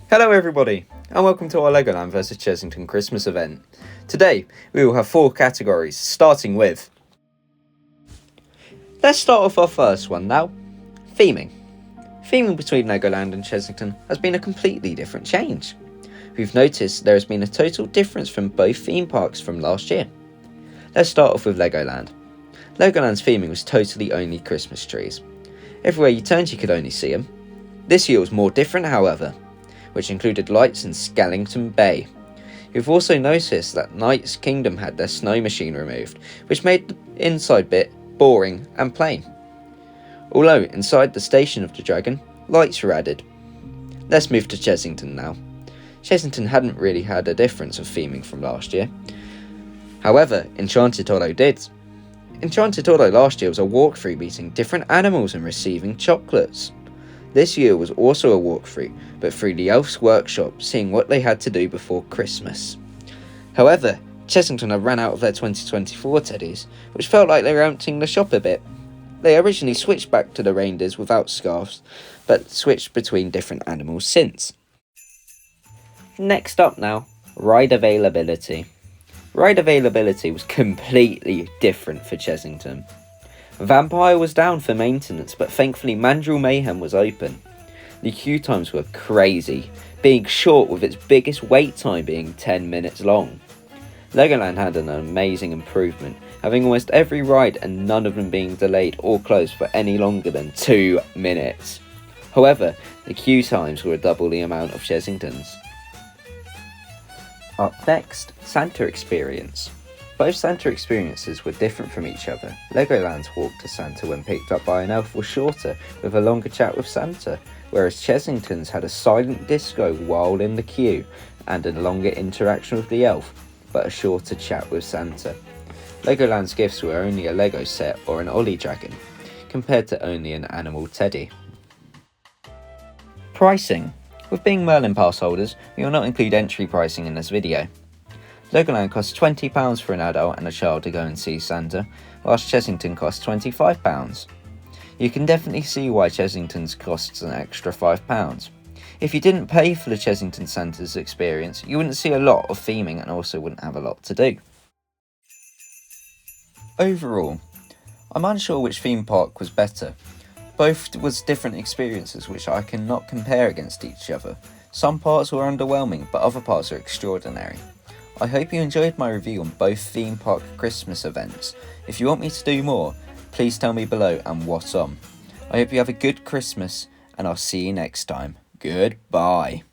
Hello everybody, and welcome to our Legoland vs Chessington Christmas event. Today, we will have 4 categories, starting with... Let's start off our first one now, theming. Theming between Legoland and Chessington has been a completely different change. We've noticed there has been a total difference from both theme parks from last year. Let's start off with Legoland. Legoland's theming was totally only Christmas trees. Everywhere you turned you could only see them. This year was more different however, which included lights in Chessington Bay. You've also noticed that Knight's Kingdom had their snow machine removed, which made the inside bit boring and plain. Although inside the Station of the Dragon, lights were added. Let's move to Chessington now. Chessington hadn't really had a difference of theming from last year. However, Enchanted Hollow did. Enchanted Hollow last year was a walkthrough meeting different animals and receiving chocolates. This year was also a walkthrough, but through the Elf's Workshop, seeing what they had to do before Christmas. However, Chessington have ran out of their 2024 teddies, which felt like they were emptying the shop a bit. They originally switched back to the reindeers without scarves, but switched between different animals since. Next up now, ride availability. Ride availability was completely different for Chessington. Vampire was down for maintenance, but thankfully Mandrill Mayhem was open. The queue times were crazy, being short with its biggest wait time being 10 minutes long. Legoland had an amazing improvement, having almost every ride and none of them being delayed or closed for any longer than 2 minutes. However, the queue times were double the amount of Chessington's. Up next, Santa Experience. Both Santa experiences were different from each other. Legoland's walk to Santa when picked up by an elf was shorter, with a longer chat with Santa, whereas Chessington's had a silent disco while in the queue, and a longer interaction with the elf, but a shorter chat with Santa. Legoland's gifts were only a Lego set or an Ollie Dragon, compared to only an animal teddy. Pricing. With being Merlin pass holders, we will not include entry pricing in this video. Legoland costs £20 for an adult and a child to go and see Santa, whilst Chessington costs £25. You can definitely see why Chessington's costs an extra £5. If you didn't pay for the Chessington Santa's experience, you wouldn't see a lot of theming and also wouldn't have a lot to do. Overall, I'm unsure which theme park was better. Both was different experiences which I cannot compare against each other. Some parts were underwhelming, but other parts are extraordinary. I hope you enjoyed my review on both theme park Christmas events. If you want me to do more, please tell me below and what on. I hope you have a good Christmas and I'll see you next time. Goodbye.